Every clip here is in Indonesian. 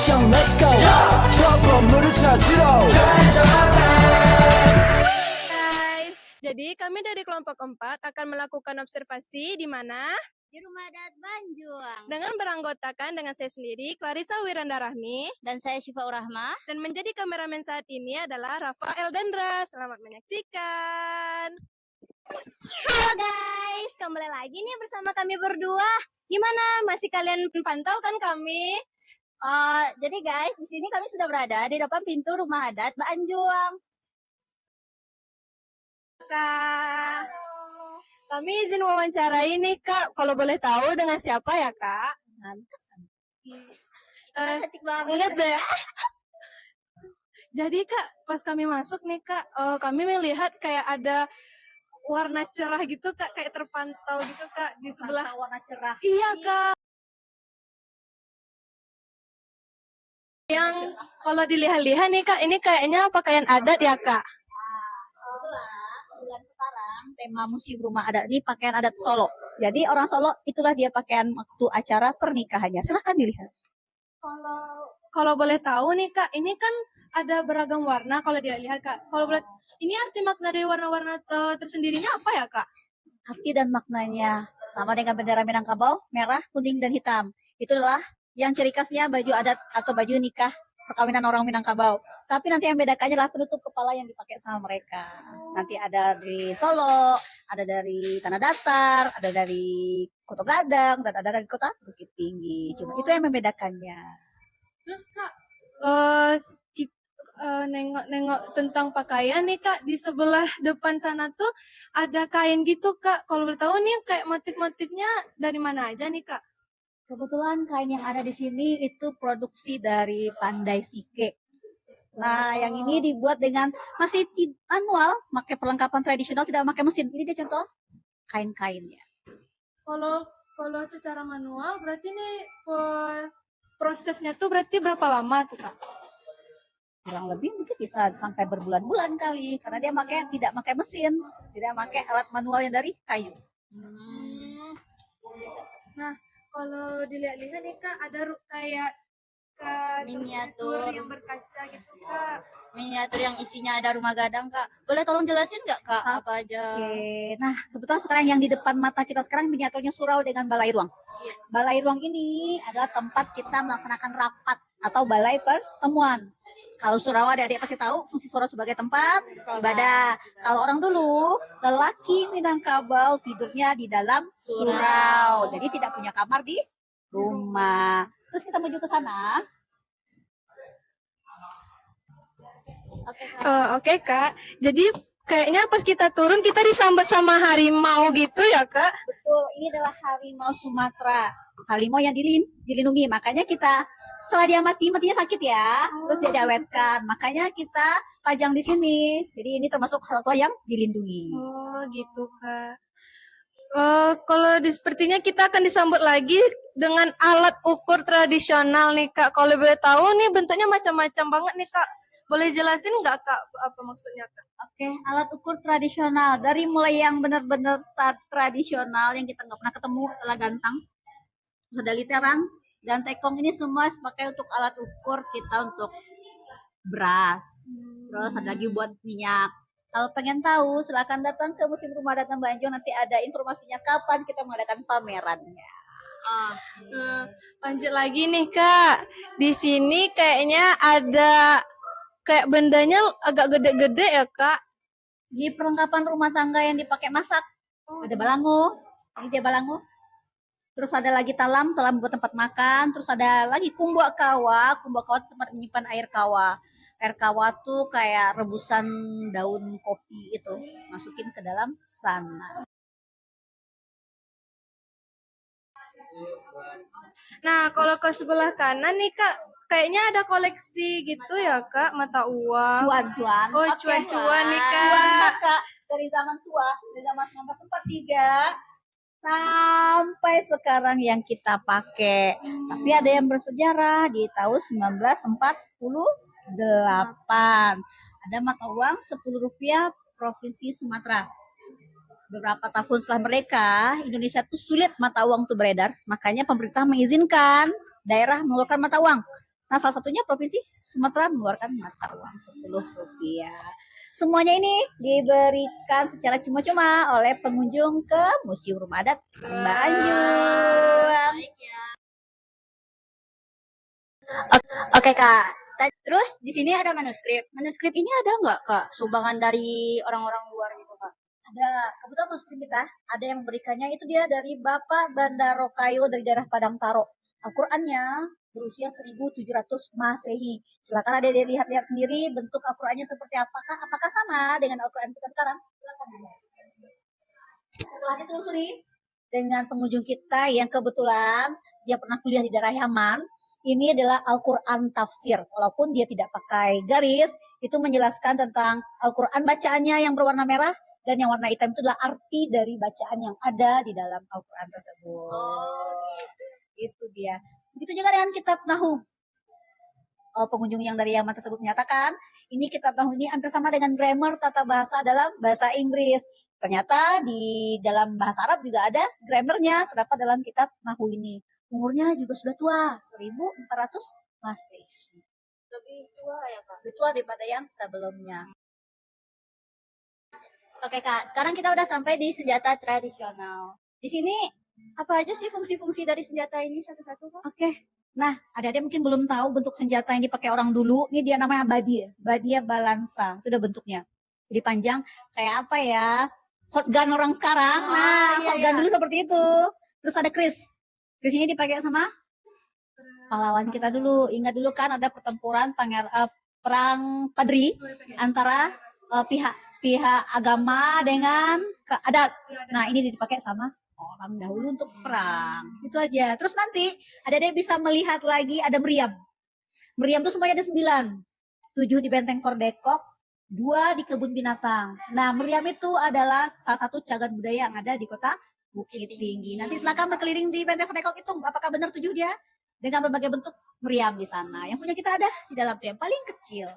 mission let's go trouble 찾으러 Guys, jadi kami dari kelompok 4 akan melakukan observasi di mana di Rumah Adat Banjuang. dengan beranggotakan dengan saya sendiri, Clarissa Wiranda Rahmi, Dan saya Syifa Urahma. dan menjadi kameramen saat ini adalah Rafael Dendra. Selamat menyaksikan. Halo guys, kembali lagi nih bersama kami berdua. Gimana? Masih kalian pantau kan kami? Jadi guys, di sini kami sudah berada di depan pintu Rumah Adat Banjuang. Kak, kami izin wawancara ini Kak. Kalau boleh tahu dengan siapa ya Kak? Cantik banget. Lihat deh. Jadi Kak, pas kami masuk nih Kak, kami melihat kayak ada warna cerah gitu Kak, kayak terpantau gitu Kak di sebelah. Warna cerah. Iya Kak. Yang kalau dilihat-lihat nih Kak, ini kayaknya pakaian adat ya Kak. Bulan sekarang tema musim Rumah Adat ini pakaian adat Solo. Jadi orang Solo itulah dia pakaian waktu acara pernikahannya. Silahkan dilihat. Kalau boleh tahu nih Kak, ini kan ada beragam warna kalau dilihat Kak. Kalau boleh, ini arti makna dari warna-warna tersendirinya apa ya Kak? Arti dan maknanya sama dengan bendera Minangkabau, merah, kuning, dan hitam. Itulah yang ciri khasnya baju adat atau baju nikah perkawinan orang Minangkabau. Tapi nanti yang bedakannya adalah penutup kepala yang dipakai sama mereka. Nanti ada dari Solo, ada dari Tanah Datar, ada dari Kota Gadang, dan ada dari Kota Bukit Tinggi. Cuma itu yang membedakannya. Terus Kak, nengok-nengok tentang pakaian nih Kak, di sebelah depan sana tuh ada kain gitu Kak. Kalau boleh tahu nih kayak motif-motifnya dari mana aja nih Kak? Kebetulan kain yang ada di sini itu produksi dari Pandai Sike. Nah, yang ini dibuat dengan masih manual, pakai perlengkapan tradisional, tidak pakai mesin. Ini dia contoh kain-kainnya. Kalau secara manual berarti nih prosesnya tuh berarti berapa lama tuh Kak? Kurang lebih mungkin bisa sampai berbulan-bulan kali, karena dia tidak pakai mesin, tidak pakai alat manual yang dari kayu. Nah, kalau dilihat-lihat nih Kak, ada kayak Miniatur yang berkaca gitu Kak. Miniatur yang isinya ada rumah gadang, Kak. Boleh tolong jelasin nggak, Kak, apa aja? Oke. Nah, kebetulan sekarang yang di depan mata kita sekarang miniaturnya surau dengan balai ruang. Balai ruang ini adalah tempat kita melaksanakan rapat atau balai pertemuan. Kalau surau adik-adik pasti tahu fungsi surau sebagai tempat ibadah. Kalau orang dulu, lelaki Minangkabau tidurnya di dalam surau. Jadi tidak punya kamar di rumah. Terus kita menuju ke sana. Oke Kak, jadi kayaknya pas kita turun kita disambut sama harimau gitu ya Kak? Betul, ini adalah harimau Sumatera. Harimau yang dilindungi, makanya kita setelah dia matinya sakit ya, terus dia diawetkan. Makanya kita pajang di sini. Jadi ini termasuk satwa yang dilindungi. Oh gitu Kak. Kalau sepertinya kita akan disambut lagi dengan alat ukur tradisional nih Kak. Kalau boleh tahu nih bentuknya macam-macam banget nih Kak. Boleh jelasin nggak Kak apa maksudnya Kak? Oke, alat ukur tradisional dari mulai yang benar-benar tradisional yang kita nggak pernah ketemu adalah gantang, ada literan dan tekong. Ini semua sebagai untuk alat ukur kita untuk beras. Terus ada lagi buat minyak. Kalau pengen tahu, silakan datang ke Museum Rumah Adat Banjuang. Nanti ada informasinya kapan kita mengadakan pamerannya. Lanjut lagi nih Kak. Di sini kayaknya ada kayak bendanya agak gede-gede ya Kak. Ini perlengkapan rumah tangga yang dipakai masak. Ada balango. Ini dia balango. Terus ada lagi talam buat tempat makan. Terus ada lagi kumbak kawa. Kumbak kawa tempat menyimpan air kawa. Air kawa tuh kayak rebusan daun kopi itu, masukin ke dalam sana. Nah, kalau ke sebelah kanan nih Kak, kayaknya ada koleksi gitu ya Kak, mata uang. Cuan-cuan. Oh, Oke. cuan-cuan nih Cuan, Kak. Kak. Dari zaman tua, dari zaman 1943 sampai sekarang yang kita pakai. Tapi ada yang bersejarah di tahun 1948. Ada mata uang Rp10 Provinsi Sumatera. Beberapa tahun setelah merdeka, Indonesia itu sulit mata uang itu beredar. Makanya pemerintah mengizinkan daerah mengeluarkan mata uang. Nah, salah satunya Provinsi Sumatera mengeluarkan mata uang Rp10. Semuanya ini diberikan secara cuma-cuma oleh pengunjung ke Museum Rumah Adat Mbak Anjum. Oke Kak. Terus di sini ada manuskrip. Manuskrip ini ada nggak Kak sumbangan dari orang-orang luar gitu Kak? Ada, kebetulan manuskrip kita ada yang memberikannya, itu dia dari Bapak Bandaro Kayo dari daerah Padang Taro. Al-Qur'annya berusia 1700 Masehi. Silakan ada lihat-lihat sendiri bentuk Al-Qur'annya seperti apakah sama dengan Al-Qur'an kita sekarang. Silakan dilihat. Setelah ditelusuri dengan pengunjung kita yang kebetulan dia pernah kuliah di daerah Yaman, ini adalah Al-Quran tafsir. Walaupun dia tidak pakai garis, itu menjelaskan tentang Al-Quran bacaannya yang berwarna merah dan yang warna hitam itu adalah arti dari bacaan yang ada di dalam Al-Quran tersebut. Itu dia. Begitu juga dengan kitab Nahu. Pengunjung yang dari Yaman tersebut menyatakan, ini kitab Nahu ini hampir sama dengan grammar tata bahasa dalam bahasa Inggris. Ternyata di dalam bahasa Arab juga ada grammarnya terdapat dalam kitab Nahu ini. Umurnya juga sudah tua, 1400 Masehi. Lebih tua ya Kak? Lebih tua daripada yang sebelumnya. Oke Kak, sekarang kita udah sampai di senjata tradisional. Di sini apa aja sih fungsi-fungsi dari senjata ini satu-satu Kak? Oke. Nah, adik-adik mungkin belum tahu bentuk senjata yang dipakai orang dulu. Ini dia namanya badia. Badia balansa. Itu udah bentuknya. Jadi panjang kayak apa ya? Shotgun orang sekarang. Shotgun dulu seperti itu. Terus ada kris. Kris ini dipakai sama pahlawan kita dulu. Ingat dulu kan ada pertempuran perang Padri antara pihak agama dengan adat. Nah, ini dipakai sama orang dahulu untuk perang. Itu aja. Terus nanti ada bisa melihat lagi ada meriam. Meriam itu semuanya ada 9. 7 di Benteng Sordekok, 2 di Kebun Binatang. Nah, meriam itu adalah salah satu cagar budaya yang ada di kota Bukit Tinggi. Nanti silakan berkeliling di Benteng Sordekok itu. Apakah benar 7 dia? Dengan berbagai bentuk meriam di sana. Yang punya kita ada di dalam yang paling kecil.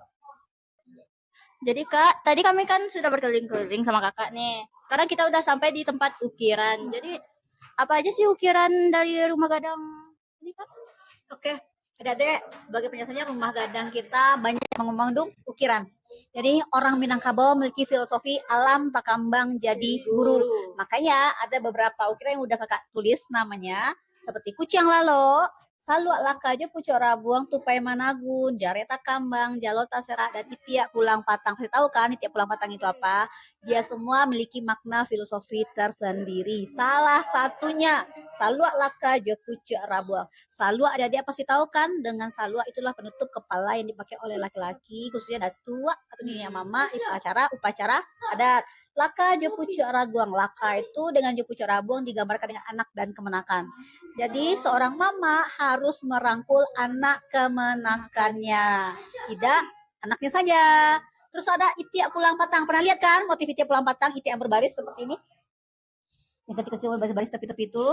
Jadi Kak, tadi kami kan sudah berkeliling-keliling sama Kakak nih. Sekarang kita udah sampai di tempat ukiran. Jadi apa aja sih ukiran dari Rumah Gadang ini Kak? Oke, adik-adik, sebagai penjelasannya Rumah Gadang kita banyak mengandung ukiran. Jadi orang Minangkabau memiliki filosofi alam tak kambang jadi guru. Makanya ada beberapa ukiran yang udah kakak tulis namanya. Seperti Kucing Lalo, Salua Laka, Pucuk Rabuang, Tupai Managun, Jareta Kambang, Jalota Serak, dan Itiak Pulang Patang. Saya tahu kan Itiak Pulang Patang itu apa? Dia semua memiliki makna filosofi tersendiri. Salah satunya Salua Laka, Pucuk Rabuang. Salua adik-adik pasti tahu kan? Dengan salua itulah penutup kepala yang dipakai oleh laki-laki, khususnya datua atau nyonya mama, upacara adat. Laka Pucuk Rabuang. Laka itu dengan Pucuk Rabuang digambarkan dengan anak dan kemenakan. Jadi seorang mama harus merangkul anak kemenakannya, tidak anaknya saja. Terus ada Itiak Pulang Patang. Pernah lihat kan motif Itiak Pulang Patang? Itiak yang berbaris seperti ini. Yang kecil-kecil berbaris tepi-tepi itu.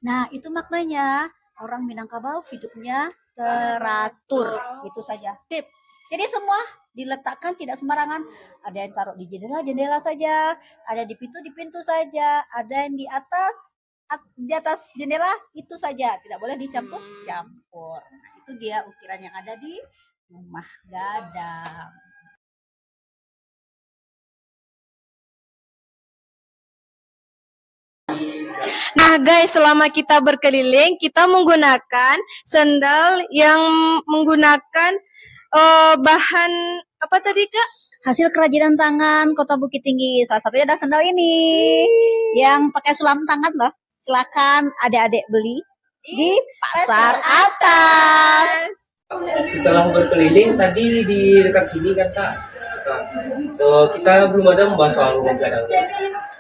Nah, itu maknanya orang Minangkabau hidupnya teratur. Itu saja. Tip. Jadi semua diletakkan tidak sembarangan. Ada yang taruh di jendela saja, ada di pintu saja, ada yang di atas jendela itu saja, tidak boleh dicampur-campur. Nah, itu dia ukiran yang ada di Rumah Gadang. Nah guys, selama kita berkeliling, kita menggunakan sendal yang menggunakan bahan apa tadi Kak? Hasil kerajinan tangan Kota Bukit Tinggi. Salah satunya ada sendal ini yang pakai sulam tangan loh. Silakan adik-adik beli di pasar atas. Setelah berkeliling tadi di dekat sini kan Kak, kita belum ada membahas soal Rumah Gadang.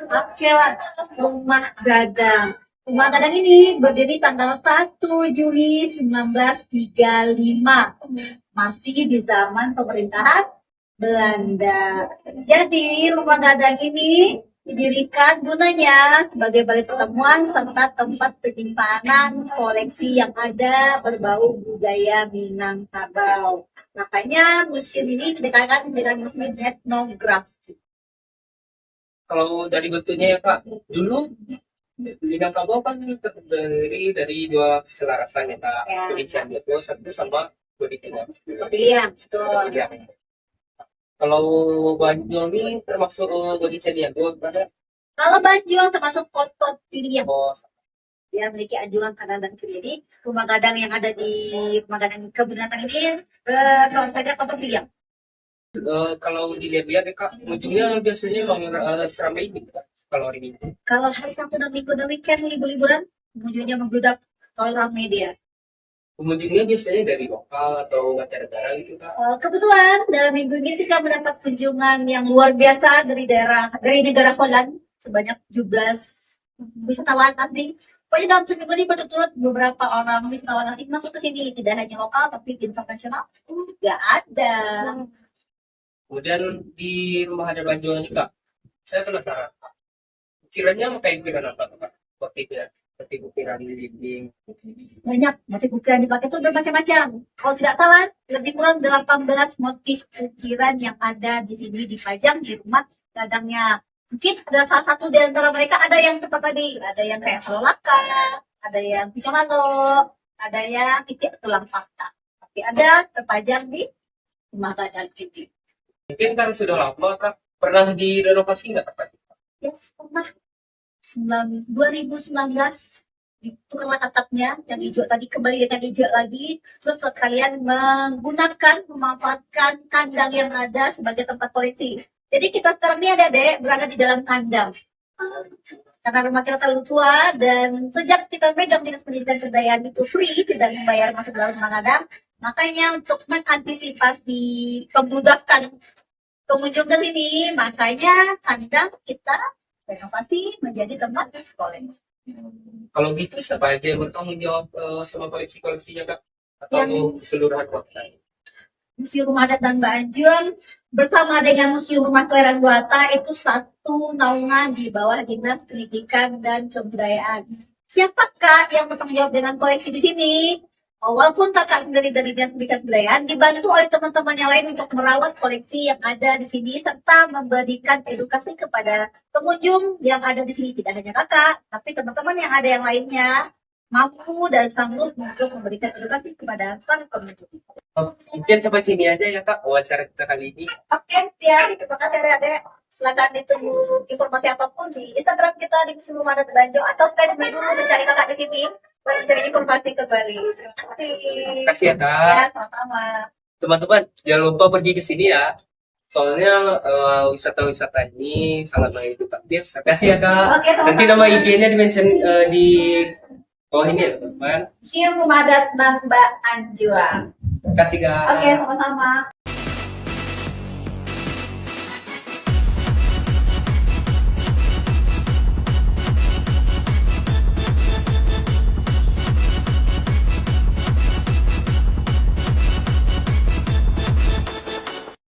Oke lah, Rumah Gadang. Rumah Gadang ini berdiri tanggal 1 Juli 1935. Masih di zaman pemerintahan Belanda. Jadi Rumah Gadang ini didirikan gunanya sebagai balai pertemuan serta tempat penyimpanan koleksi yang ada berbau budaya Minangkabau. Makanya museum ini dikatakan dengan museum etnografi. Kalau dari bentuknya ya Kak, dulu Minangkabau kan terdiri dari dua keselarasan ya kak. Ya. Bodi Cianjur satu sama Bodi Timur. Pilihan, betul. Iya. Kalau Banjul ini termasuk Bodi Cianjur kan? Kalau Banjul termasuk Kotot Pilihan. Oh, Dia memiliki anjuran kanan dan kiri. Jadi rumah gadang yang ada di rumah gadang kebun binatang ini kalau saja Kotot Pilihan. kalau dilihat-lihat ya kak, ujungnya biasanya emang seramai ini kak. Kalau hari Minggu. Kalau hari Sabtu dan Minggu dan weekend libur-liburan, pengunjungnya membludak kalau ramai dia. Pengunjungnya biasanya dari lokal atau mancanegara gitu kak. Kebetulan dalam minggu ini kita mendapat kunjungan yang luar biasa dari negara Holland sebanyak 17 wisatawan asing. Pokoknya dalam seminggu ini berturut-turut beberapa orang wisatawan asing masuk ke sini, tidak hanya lokal tapi internasional juga ada. Kemudian di rumah ada Banjul ini kak, saya penasaran. Kiranya kayak ukiran apa kak? Motifnya, seperti ukiran di dinding. Banyak motif ukiran dipakai itu bermacam-macam. Kalau tidak salah, lebih kurang 18 motif ukiran yang ada di sini dipajang di rumah gadangnya. Mungkin ada salah satu di antara mereka ada yang tepat tadi, ada yang kayak solaka, ada yang picolano, ada yang titik tulang patah. Tapi ada terpajang di rumah gadang ini. Mungkin karena sudah lama kak, pernah direnovasi nggak kak? Yes, pernah 2019 ditukarlah atapnya yang hijau tadi kembali dengan hijau lagi, terus sekalian memanfaatkan kandang yang ada sebagai tempat koleksi. Jadi kita sekarang ini adik-adik berada di dalam kandang. Karena rumah kita terlalu tua dan sejak kita pegang Dinas Pendidikan Kebudayaan itu free, tidak membayar masuk dalam rumah kandang, makanya untuk mengantisipasi pembludakan pengunjung ke sini, makanya kandang kita renovasi menjadi tempat koleksi. Kalau gitu siapa aja yang bertanggung jawab sama koleksi-koleksinya kak? Atau Yang- keseluruhan kota? Museum Rumah Adat dan Banjul bersama dengan Museum Rumah Kelahiran Buata itu satu naungan di bawah Dinas Pendidikan dan Kebudayaan. Siapakah yang bertanggung jawab dengan koleksi di sini? Walaupun kakak sendiri dari Dinas Pendidikan dan Kebudayaan dibantu oleh teman-teman yang lain untuk merawat koleksi yang ada di sini serta memberikan edukasi kepada pengunjung yang ada di sini, tidak hanya kakak, tapi teman-teman yang ada yang lainnya mampu dan sanggup untuk memberikan edukasi kepada para pengunjung. Mungkin sampai sini aja ya kak wawancara kita kali ini. Oke, ya, terima kasih adik-adik. Silakan ditunggu informasi apapun di Instagram kita di Museum Rumah Adat Banjul atau stay seminggu mencari kakak di sini buat mencari informasi kembali. Terima kasih. Terima kasih ya kak. Ya, sama-sama. Teman-teman jangan lupa pergi ke sini ya. Soalnya wisata-wisata ini sangat edukatif. Terima kasih ya kak. Oke, teman-teman. Nanti nama IG-nya di-mention di bawah ini ya teman-teman. Museum Rumah Adat dan Mbak Anjua. Terima kasih kak. Oke, sama-sama.